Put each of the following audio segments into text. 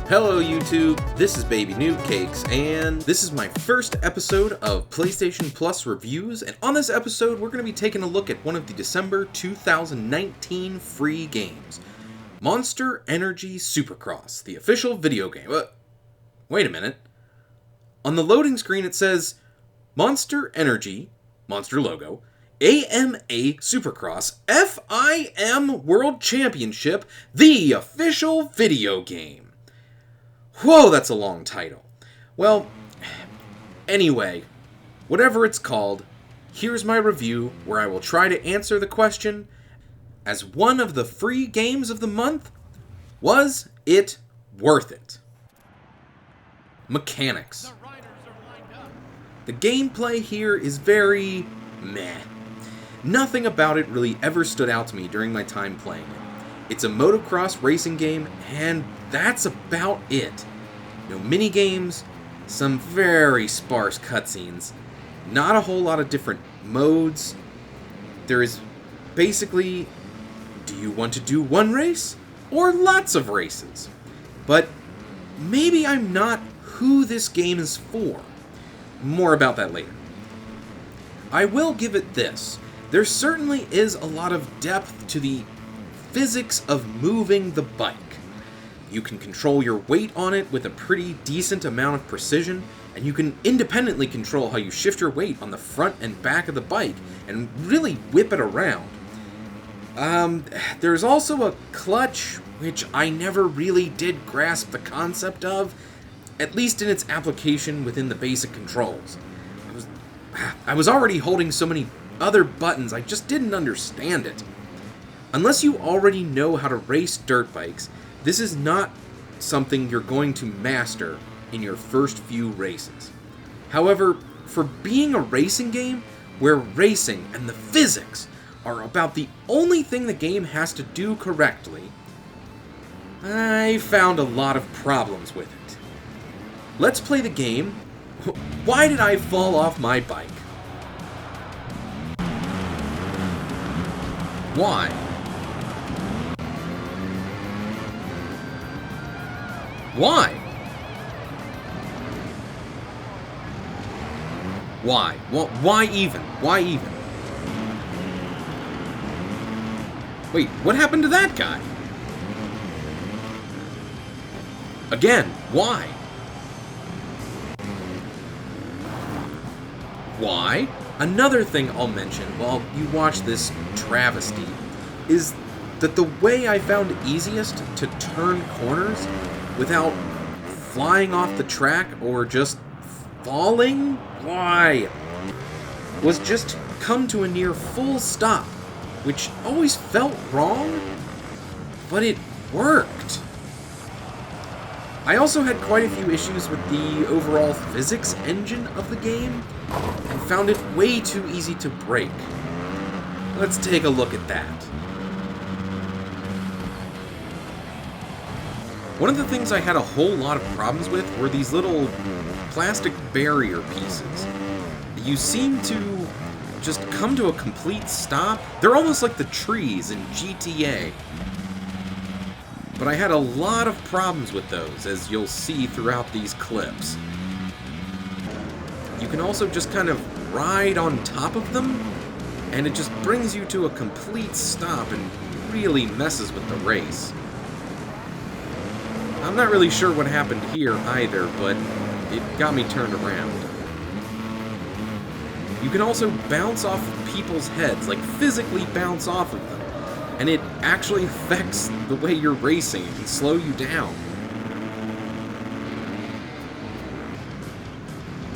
Hello YouTube, this is BabyNoobCakes, and this is my first episode of PlayStation Plus Reviews, and on this episode we're going to be taking a look at one of the December 2019 free games, Monster Energy Supercross, the official video game. Wait a minute. On the loading screen it says, Monster Energy, Monster logo, AMA Supercross FIM World Championship, the official video game. Whoa, that's a long title. Well, anyway, whatever it's called, here's my review where I will try to answer the question, as one of the free games of the month, was it worth it? Mechanics. The gameplay here is very meh. Nothing about it really ever stood out to me during my time playing it. It's a motocross racing game, and that's about it. No minigames, some very sparse cutscenes, not a whole lot of different modes. There is basically, do you want to do one race, or lots of races? But maybe I'm not who this game is for. More about that later. I will give it this. There certainly is a lot of depth to the physics of moving the bike. You can control your weight on it with a pretty decent amount of precision, and you can independently control how you shift your weight on the front and back of the bike and really whip it around. There's also a clutch, which I never really did grasp the concept of, at least in its application within the basic controls. I was already holding so many other buttons, I just didn't understand it. Unless you already know how to race dirt bikes, this is not something you're going to master in your first few races. However, for being a racing game, where racing and the physics are about the only thing the game has to do correctly, I found a lot of problems with it. Let's play the game. Why did I fall off my bike? Why? Why? Why? Well, why even? Why even? Wait, what happened to that guy? Again, why? Why? Another thing I'll mention while you watch this travesty is that the way I found easiest to turn corners without flying off the track or just falling, was just come to a near full stop, which always felt wrong, but it worked. I also had quite a few issues with the overall physics engine of the game, and found it way too easy to break. Let's take a look at that. One of the things I had a whole lot of problems with were these little plastic barrier pieces. You seem to just come to a complete stop. They're almost like the trees in GTA. But I had a lot of problems with those, as you'll see throughout these clips. You can also just kind of ride on top of them, and it just brings you to a complete stop and really messes with the race. I'm not really sure what happened here either, but it got me turned around. You can also bounce off people's heads, like physically bounce off of them, and it actually affects the way you're racing. It can slow you down.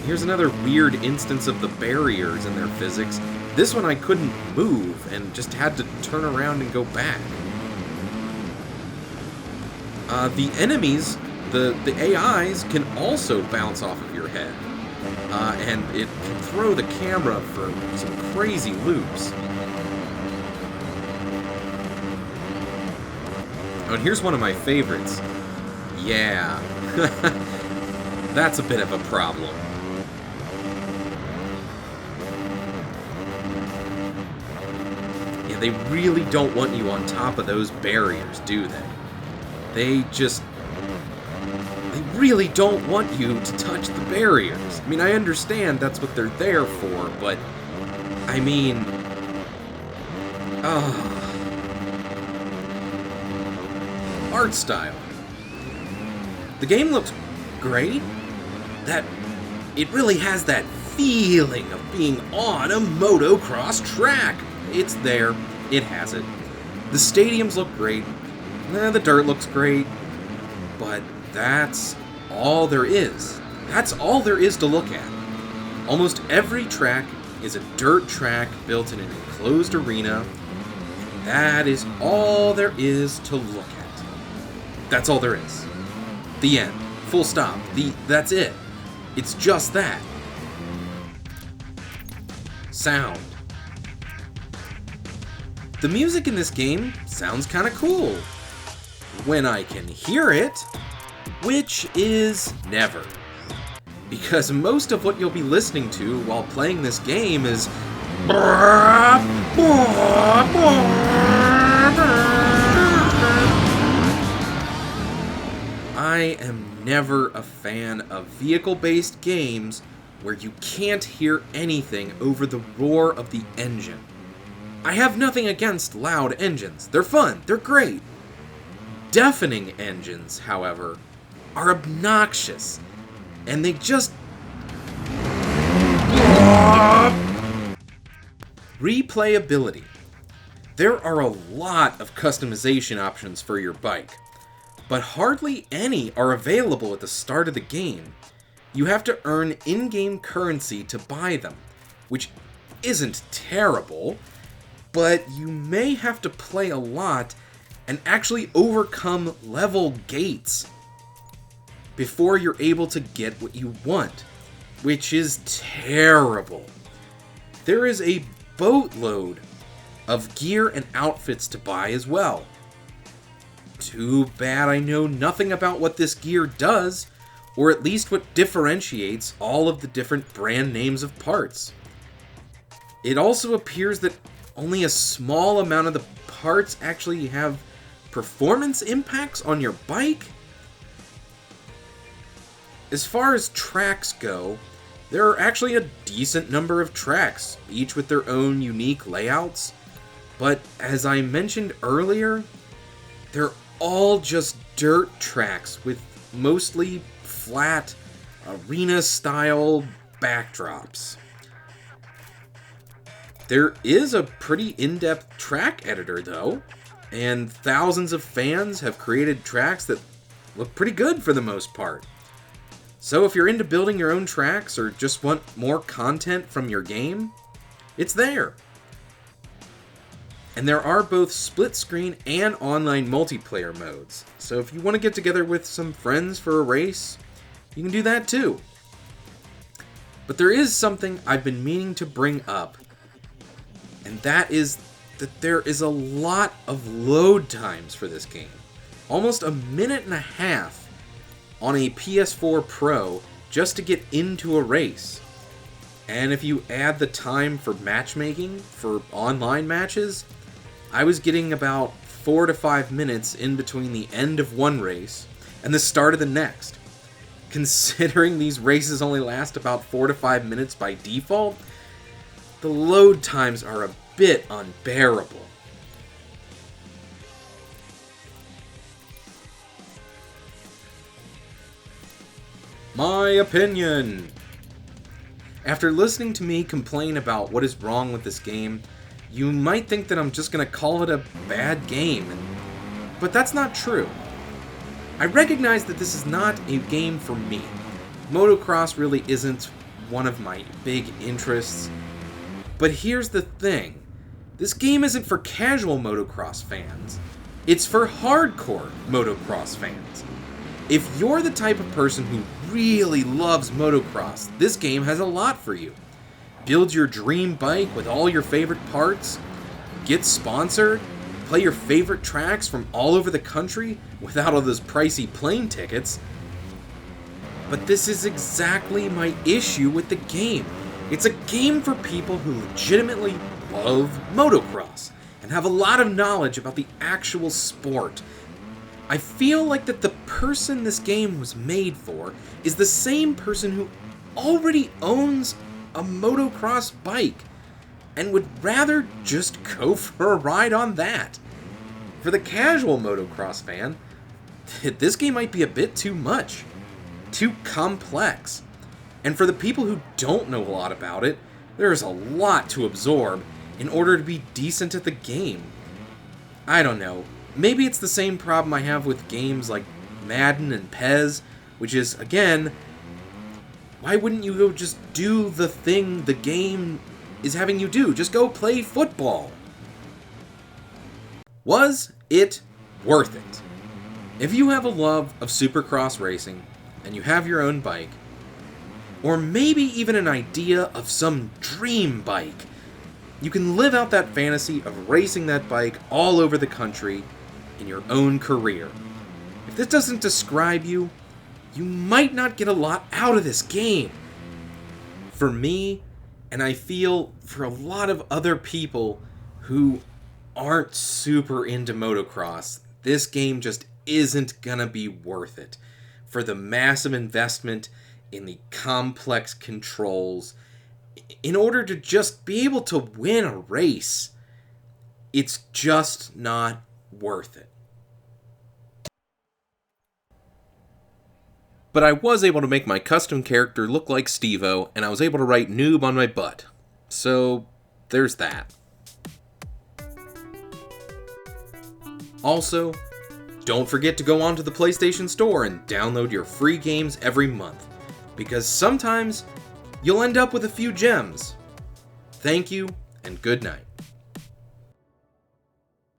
Here's another weird instance of the barriers and their physics. This one I couldn't move and just had to turn around and go back. The enemies, the AIs, can also bounce off of your head. And it can throw the camera for some crazy loops. Oh, and here's one of my favorites. Yeah. That's a bit of a problem. Yeah, they really don't want you on top of those barriers, do they? They just really don't want you to touch the barriers. I mean, I understand that's what they're there for, but I mean, art style. The game looks great. It really has that feeling of being on a motocross track. It's there. It has it. The stadiums look great. The dirt looks great. But that's all there is. That's all there is to look at. Almost every track is a dirt track built in an enclosed arena. That is all there is to look at. That's all there is. The end. Full stop. That's it. It's just that. Sound. The music in this game sounds kind of cool. When I can hear it, which is never. Because most of what you'll be listening to while playing this game is I am never a fan of vehicle-based games where you can't hear anything over the roar of the engine. I have nothing against loud engines. They're fun. They're great. Deafening engines, however, are obnoxious. And they just... Replayability. There are a lot of customization options for your bike, but hardly any are available at the start of the game. You have to earn in-game currency to buy them, which isn't terrible, but you may have to play a lot and actually overcome level gates before you're able to get what you want, which is terrible. There is a boatload of gear and outfits to buy as well. Too bad I know nothing about what this gear does, or at least what differentiates all of the different brand names of parts. It also appears that only a small amount of the parts actually have performance impacts on your bike. As far as tracks go, there are actually a decent number of tracks, each with their own unique layouts, but as I mentioned earlier, they're all just dirt tracks with mostly flat, arena-style backdrops. There is a pretty in-depth track editor, though, and thousands of fans have created tracks that look pretty good for the most part. So if you're into building your own tracks or just want more content from your game, it's there. And there are both split-screen and online multiplayer modes, so if you want to get together with some friends for a race, you can do that too. But there is something I've been meaning to bring up, and that is that there is a lot of load times for this game. Almost a minute and a half on a PS4 Pro just to get into a race. And if you add the time for matchmaking for online matches, I was getting about 4 to 5 minutes in between the end of one race and the start of the next. Considering these races only last about 4 to 5 minutes by default, the load times are a bit unbearable. My opinion. After listening to me complain about what is wrong with this game, you might think that I'm just going to call it a bad game, but that's not true. I recognize that this is not a game for me. Motocross really isn't one of my big interests, but here's the thing. This game isn't for casual motocross fans. It's for hardcore motocross fans. If you're the type of person who really loves motocross, this game has a lot for you. Build your dream bike with all your favorite parts, get sponsored, play your favorite tracks from all over the country without all those pricey plane tickets. But this is exactly my issue with the game. It's a game for people who legitimately love motocross and have a lot of knowledge about the actual sport. I feel like that the person this game was made for is the same person who already owns a motocross bike and would rather just go for a ride on that. For the casual motocross fan, this game might be a bit too much, too complex. And for the people who don't know a lot about it, there's a lot to absorb in order to be decent at the game. I don't know, maybe it's the same problem I have with games like Madden and PES, which is, again, why wouldn't you go just do the thing the game is having you do? Just go play football. Was it worth it? If you have a love of Supercross racing, and you have your own bike, or maybe even an idea of some dream bike, you can live out that fantasy of racing that bike all over the country in your own career. If this doesn't describe you, you might not get a lot out of this game. For me, and I feel for a lot of other people who aren't super into motocross, this game just isn't gonna be worth it. For the massive investment in the complex controls, in order to just be able to win a race, it's just not worth it. But I was able to make my custom character look like Steve-O, and I was able to write noob on my butt. So, there's that. Also, don't forget to go onto the PlayStation Store and download your free games every month, because sometimes you'll end up with a few gems. Thank you, and good night.